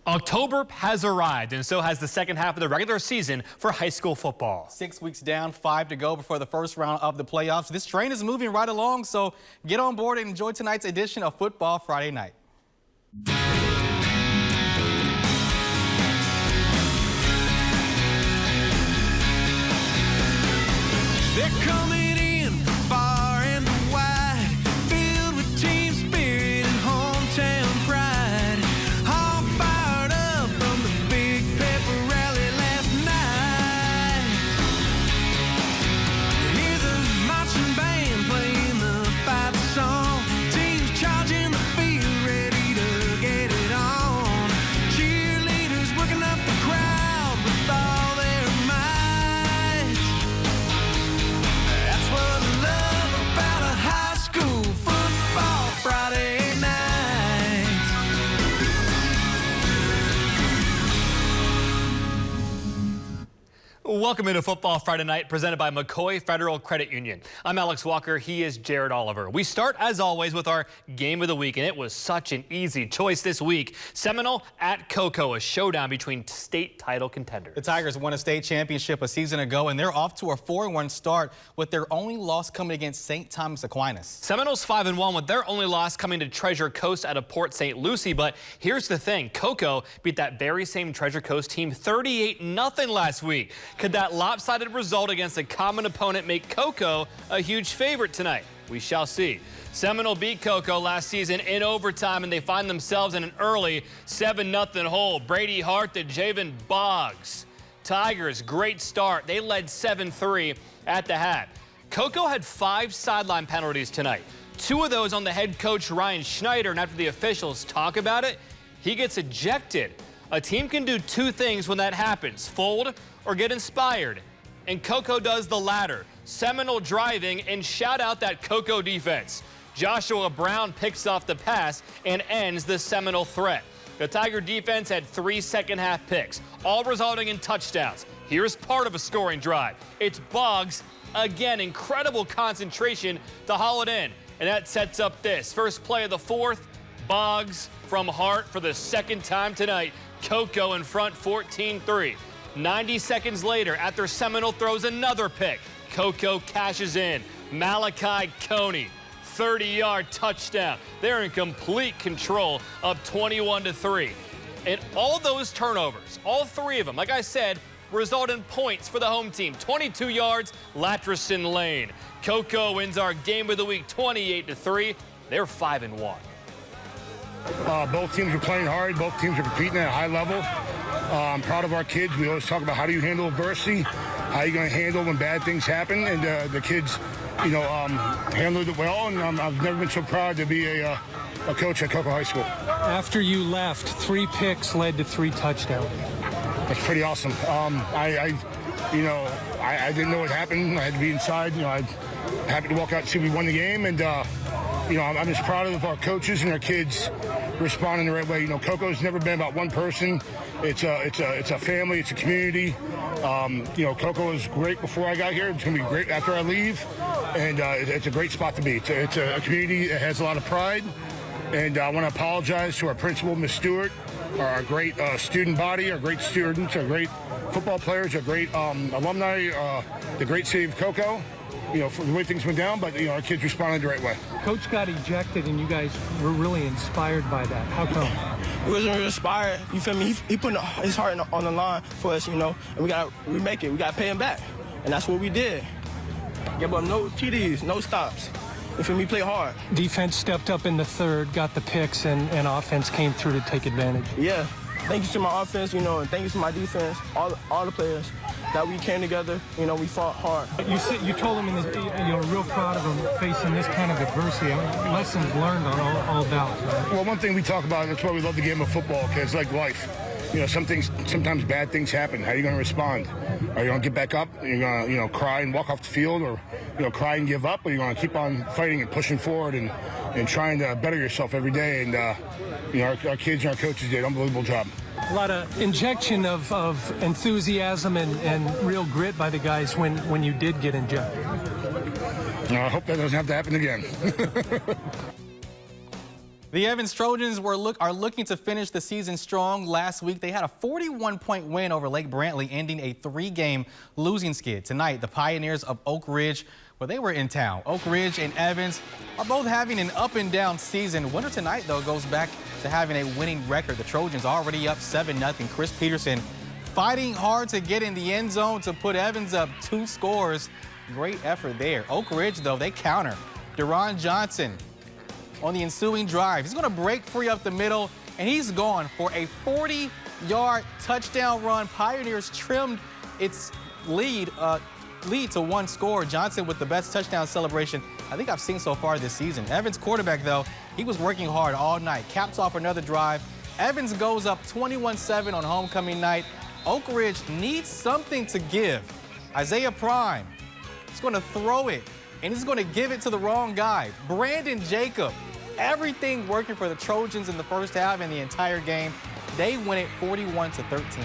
October has arrived, and so has the second half of the regular season for high school football. 6 weeks down, 5 to go before the first round of the playoffs. This train is moving right along, so get on board and enjoy tonight's edition of Football Friday Night. They're coming in from far and wide, filled with team spirit and hometown pride. All fired up from the big pepper rally last night. Hear the marching band playing the fight song. Teams charging the field, ready to get it on. Cheerleaders working up the crowd with all their might. That's what I love about a high school football Friday night. Welcome into Football Friday Night, presented by McCoy Federal Credit Union. I'm Alex Walker. He is Jared Oliver. We start, as always, with our game of the week, and it was such an easy choice this week. Seminole at Cocoa, a showdown between state title contenders. The Tigers won a state championship a season ago, and they're off to a 4-1 start with their only loss coming against St. Thomas Aquinas. Seminoles 5-1 with their only loss coming to Treasure Coast out of Port St. Lucie. But here's the thing. Cocoa beat that very same Treasure Coast team 38-0 last week. Could that lopsided result against a common opponent make Cocoa a huge favorite tonight? We shall see. Seminole beat Cocoa last season in overtime, and they find themselves in an early 7-0 hole. Brady Hart to Javen Boggs. Tigers, great start. They led 7-3 at the half. Cocoa had 5 sideline penalties tonight. 2 of those on the head coach Ryan Schneider, and after the officials talk about it, he gets ejected. A team can do 2 things when that happens: fold or get inspired. And Cocoa does the latter. Seminole driving, and shout out that Cocoa defense. Joshua Brown picks off the pass and ends the Seminole threat. The Tiger defense had 3 second-half picks, all resulting in touchdowns. Here's part of a scoring drive. It's Boggs. Again, incredible concentration to haul it in. And that sets up this. First play of the fourth, Boggs from Hart for the second time tonight. Cocoa in front 14-3. 90 seconds later, after Seminole throws another pick, Cocoa cashes in. Malachi Coney, 30-yard touchdown. They're in complete control of 21-3. And all those turnovers, all 3 of them, like I said, result in points for the home team. 22 yards, Latterson Lane. Cocoa wins our game of the week 28-3. They're 5-1. Both teams are playing hard. Both teams are competing at a high level. I'm proud of our kids. We always talk about how do you handle adversity, how are you going to handle when bad things happen, and the kids, handled it well. And I've never been so proud to be a coach at Cocoa High School. After you left, 3 picks led to 3 touchdowns. That's pretty awesome. I didn't know what happened. I had to be inside. I'm happy to walk out and see we won the game, and I'm just proud of our coaches and our kids responding the right way. Cocoa's never been about one person. It's a family. It's a community. Cocoa was great before I got here. It's going to be great after I leave, and it's a great spot to be. It's a community that has a lot of pride, and I want to apologize to our principal, Ms. Stewart, our great student body, our great students, our great football players, our great alumni, the great city of Cocoa. For the way things went down, but our kids responded the right way. Coach got ejected, and you guys were really inspired by that. How come? We wasn't really inspired. You feel me? He put his heart on the line for us, and we make it. We got to pay him back, and that's what we did. Give up no TDs, no stops. You feel me? Play hard. Defense stepped up in the third, got the picks, and offense came through to take advantage. Yeah. Thank you to my offense, and thank you to my defense, all the players. That we came together, we fought hard. You told him you're real proud of him facing this kind of adversity. Lessons learned on all bouts. Right? Well, one thing we talk about, that's why we love the game of football, because it's like life. Sometimes bad things happen. How are you going to respond? Are you going to get back up? Are you going to, cry and walk off the field, or, cry and give up? Or are you going to keep on fighting and pushing forward and trying to better yourself every day? And, our kids and our coaches did an unbelievable job. A lot of injection of enthusiasm and real grit by the guys when you did get injected. I hope that doesn't have to happen again. The Evans Trojans are looking to finish the season strong. Last week, they had a 41-point win over Lake Brantley, ending a 3-game losing skid. Tonight, the Pioneers of Oak Ridge, well, they were in town. Oak Ridge and Evans are both having an up-and-down season. Winner tonight, though, goes back to having a winning record. The Trojans already up 7-0. Chris Peterson fighting hard to get in the end zone to put Evans up 2 scores. Great effort there. Oak Ridge, though, they counter. Deron Johnson on the ensuing drive. He's going to break free up the middle, and he's gone for a 40-yard touchdown run. Pioneers trimmed its lead to 1 score. Johnson with the best touchdown celebration I think I've seen so far this season. Evans quarterback, though, he was working hard all night. Caps off another drive. Evans goes up 21-7 on homecoming night. Oak Ridge needs something to give. Isaiah Prime is going to throw it, and he's going to give it to the wrong guy. Brandon Jacob. Everything working for the Trojans in the first half and the entire game. They win it 41-13.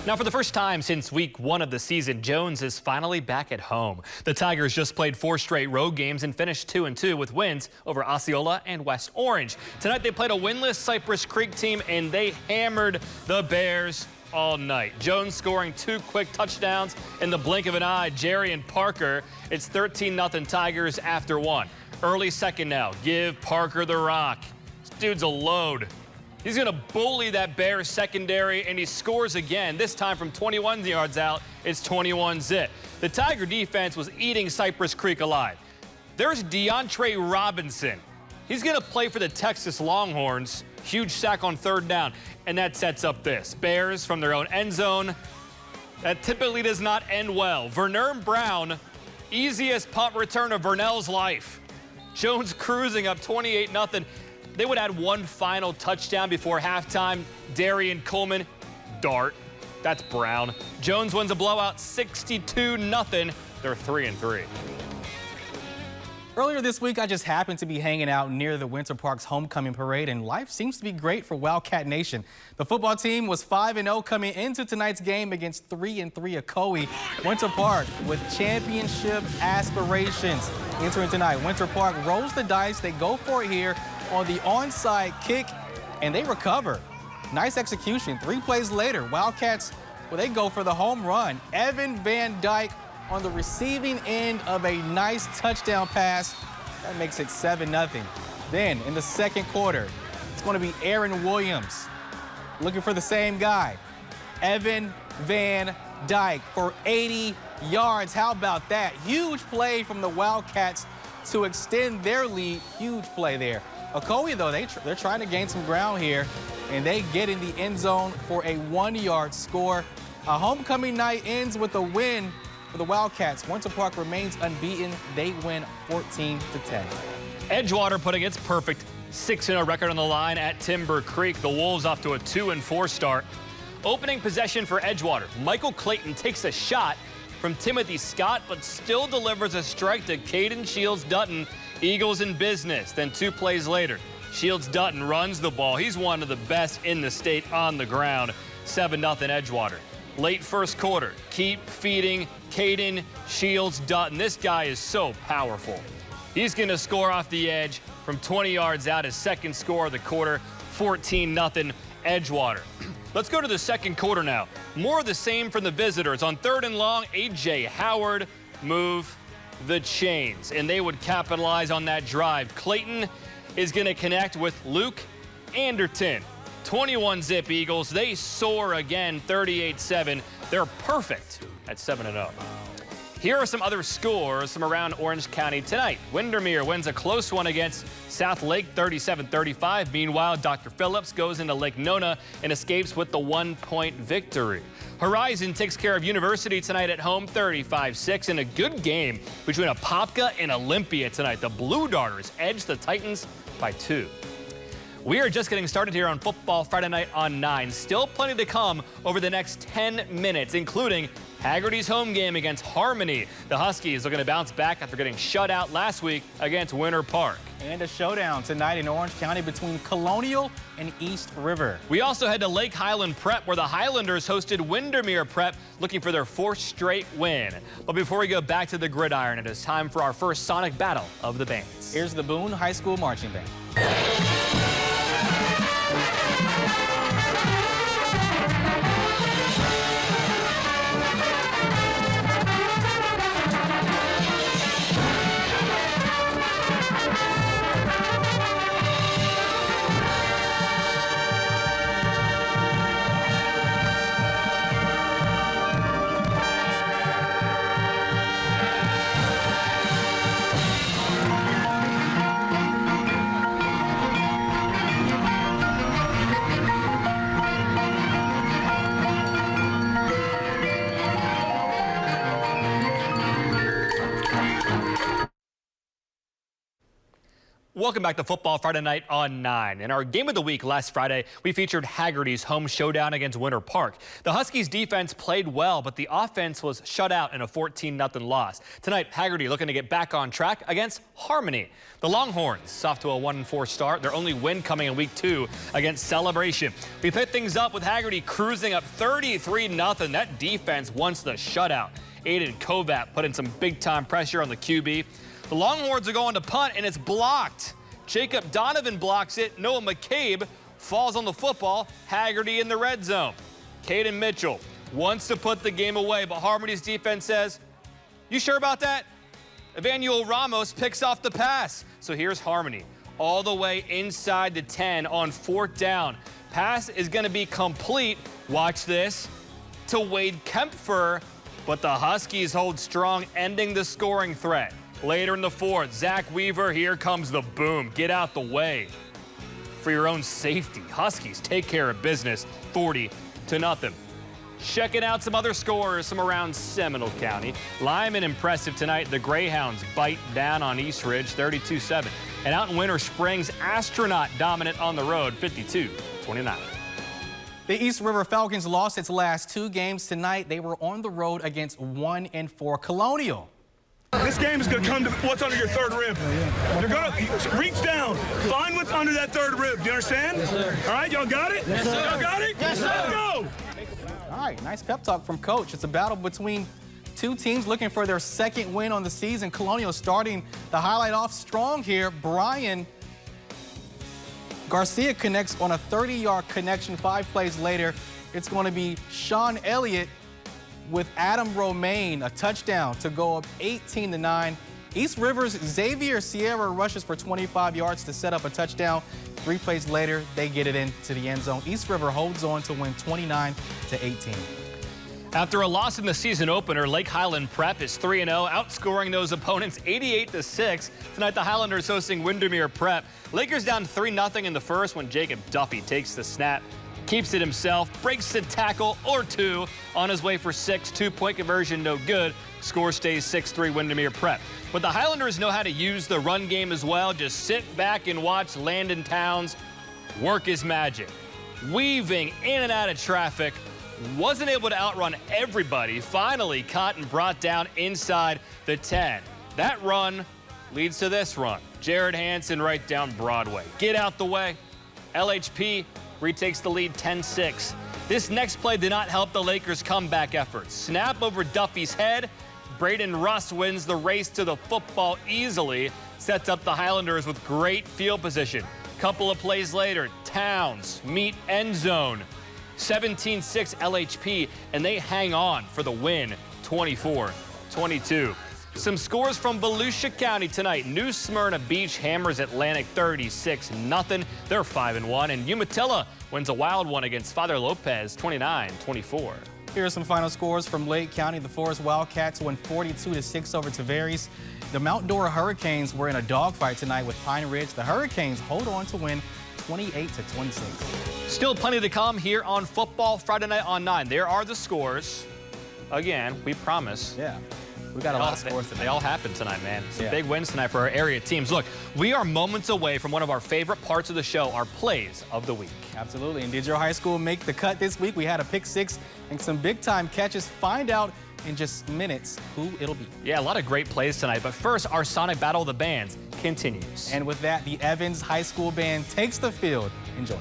Now, for the first time since week 1 of the season, Jones is finally back at home. The Tigers just played 4 straight road games and finished 2-2 with wins over Osceola and West Orange. Tonight, they played a winless Cypress Creek team, and they hammered the Bears all night. Jones scoring 2 quick touchdowns in the blink of an eye. Jerry and Parker. It's 13-0 Tigers after 1. Early second now. Give Parker the rock. This dude's a load. He's going to bully that Bears secondary, and he scores again. This time from 21 yards out, it's 21-zip. The Tiger defense was eating Cypress Creek alive. There's DeAndre Robinson. He's going to play for the Texas Longhorns. Huge sack on 3rd down, and that sets up this. Bears from their own end zone. That typically does not end well. Vernern Brown, easiest punt return of Vernell's life. Jones cruising up 28-0. They would add 1 final touchdown before halftime. Darian Coleman, dart. That's Brown. Jones wins a blowout 62-0. They're 3-3. Earlier this week, I just happened to be hanging out near the Winter Park's homecoming parade, and life seems to be great for Wildcat Nation. The football team was 5-0 coming into tonight's game against 3-3 Ocoee. Winter Park with championship aspirations. Entering tonight, Winter Park rolls the dice. They go for it here on the onside kick, and they recover. Nice execution. 3 plays later, Wildcats, well, they go for the home run. Evan Van Dyke on the receiving end of a nice touchdown pass. That makes it 7-0. Then in the second quarter, it's going to be Aaron Williams looking for the same guy. Evan Van Dyke for 80 yards. How about that? Huge play from the Wildcats to extend their lead. Huge play there. Ocoee, though, they're trying to gain some ground here, and they get in the end zone for a 1-yard score. A homecoming night ends with a win for the Wildcats. Winter Park remains unbeaten. They win 14-10. Edgewater putting its perfect 6-0 record on the line at Timber Creek. The Wolves off to a 2-4 start. Opening possession for Edgewater. Michael Clayton takes a shot from Timothy Scott, but still delivers a strike to Caden Shields Dutton. Eagles in business. Then 2 plays later, Shields Dutton runs the ball. He's one of the best in the state on the ground. 7-0 Edgewater. Late first quarter, keep feeding Caden Shields Dutton. This guy is so powerful. He's going to score off the edge from 20 yards out. His second score of the quarter, 14-0 Edgewater. Let's go to the second quarter now. More of the same from the visitors. On 3rd and long, A.J. Howard move the chains, and they would capitalize on that drive. Clayton is going to connect with Luke Anderton. 21-zip Eagles. They soar again, 38-7. They're perfect at 7-0. Here are some other scores from around Orange County tonight. Windermere wins a close one against South Lake, 37-35. Meanwhile, Dr. Phillips goes into Lake Nona and escapes with the 1-point victory. Horizon takes care of University tonight at home, 35-6, in a good game between Apopka and Olympia tonight. The Blue Darters edge the Titans by 2. We are just getting started here on Football Friday Night on 9. Still plenty to come over the next 10 minutes, including Haggerty's home game against Harmony. The Huskies are going to bounce back after getting shut out last week against Winter Park. And a showdown tonight in Orange County between Colonial and East River. We also head to Lake Highland Prep, where the Highlanders hosted Windermere Prep, looking for their 4th straight win. But before we go back to the gridiron, it is time for our first Sonic Battle of the Bands. Here's the Boone High School Marching Band. Welcome back to Football Friday Night on 9. In our game of the week last Friday, we featured Haggerty's home showdown against Winter Park. The Huskies defense played well, but the offense was shut out in a 14-0 loss. Tonight, Haggerty looking to get back on track against Harmony. The Longhorns off to a 1-4 start. Their only win coming in week 2 against Celebration. We picked things up with Haggerty cruising up 33-0. That defense wants the shutout. Aiden Kovat put in some big-time pressure on the QB. The Longhorns are going to punt, and it's blocked. Jacob Donovan blocks it. Noah McCabe falls on the football. Haggerty in the red zone. Caden Mitchell wants to put the game away, but Harmony's defense says, "You sure about that?" Emmanuel Ramos picks off the pass. So here's Harmony all the way inside the 10 on 4th down. Pass is going to be complete. Watch this. To Wade Kempfer, but the Huskies hold strong, ending the scoring threat. Later in the 4th, Zach Weaver, here comes the boom. Get out the way for your own safety. Huskies take care of business, 40-0. Checking out some other scores from around Seminole County. Lyman impressive tonight. The Greyhounds bite down on East Ridge, 32-7. And out in Winter Springs, Astronaut dominant on the road, 52-29. The East River Falcons lost its last 2 games tonight. They were on the road against 1-4 Colonial. This game is going to come to what's under your third rib. You're going to reach down, find what's under that third rib. Do you understand? Yes, sir. All right, y'all got it? Yes, sir. Y'all got it? Yes, sir. Let's go. All right, nice pep talk from Coach. It's a battle between 2 teams looking for their 2nd win on the season. Colonial starting the highlight off strong here. Brian Garcia connects on a 30-yard connection. 5 plays later, it's going to be Sean Elliott with Adam Romaine, a touchdown to go up 18-9. East River's Xavier Sierra rushes for 25 yards to set up a touchdown. 3 plays later, they get it into the end zone. East River holds on to win 29-18. After a loss in the season opener, Lake Highland Prep is 3-0, outscoring those opponents 88-6. Tonight, the Highlanders hosting Windermere Prep. Lakers down 3-0 in the first when Jacob Duffy takes the snap, keeps it himself, breaks a tackle or 2 on his way for 6. 2-point conversion, no good. Score stays 6-3 Windermere Prep. But the Highlanders know how to use the run game as well. Just sit back and watch Landon Towns work his magic. Weaving in and out of traffic. Wasn't able to outrun everybody. Finally caught and brought down inside the 10. That run leads to this run. Jared Hansen right down Broadway. Get out the way. LHP retakes the lead 10-6. This next play did not help the Lakers' comeback efforts. Snap over Duffy's head. Braden Russ wins the race to the football easily. Sets up the Highlanders with great field position. Couple of plays later, Towns meet end zone. 17-6 LHP, and they hang on for the win, 24-22. Some scores from Volusia County tonight. New Smyrna Beach hammers Atlantic 36-0. They're 5-1, and Umatilla wins a wild one against Father Lopez, 29-24. Here are some final scores from Lake County. The Forest Wildcats won 42-6 over Tavares. The Mount Dora Hurricanes were in a dogfight tonight with Pine Ridge. The Hurricanes hold on to win 28-26. Still plenty to come here on Football Friday Night on 9. There are the scores. Again, we promise. Yeah. We got a lot of scores tonight. They all happen tonight, man. Some big wins tonight for our area teams. Look, we are moments away from one of our favorite parts of the show, our plays of the week. Absolutely. And did your high school make the cut this week? We had a pick 6 and some big-time catches. Find out in just minutes who it'll be. Yeah, a lot of great plays tonight. But first, our Sonic Battle of the Bands continues. And with that, the Evans High School Band takes the field. Enjoy.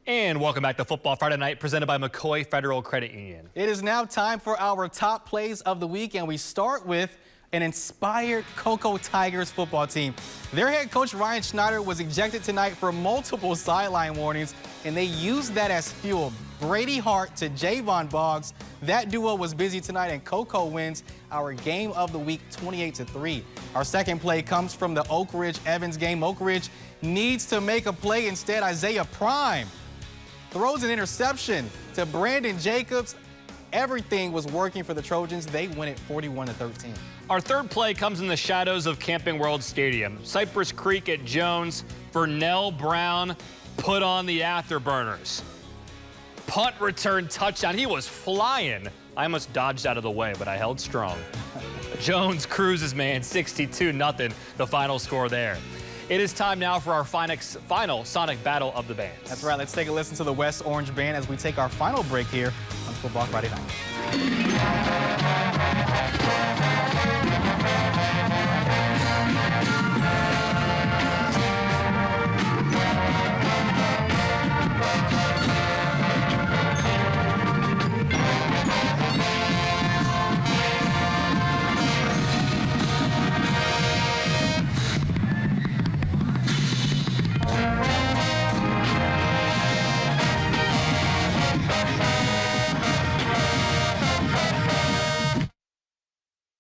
And welcome back to Football Friday Night, presented by McCoy Federal Credit Union. It is now time for our top plays of the week, and we start with an inspired Cocoa Tigers football team. Their head coach, Ryan Schneider, was ejected tonight for multiple sideline warnings, and they used that as fuel. Brady Hart to Javon Boggs. That duo was busy tonight, and Cocoa wins our game of the week 28-3. Our second play comes from the Oak Ridge-Evans game. Oak Ridge needs to make a play. Instead, Isaiah Prime throws an interception to Brandon Jacobs. Everything was working for the Trojans. They win it 41-13. Our third play comes in the shadows of Camping World Stadium. Cypress Creek at Jones. Vernell Brown put on the afterburners. Punt return touchdown. He was flying. I almost dodged out of the way, but I held strong. Jones cruises, man, 62-0, the final score there. It is time now for our final Sonic Battle of the Bands. That's right. Let's take a listen to the West Orange Band as we take our final break here on Football Friday Night.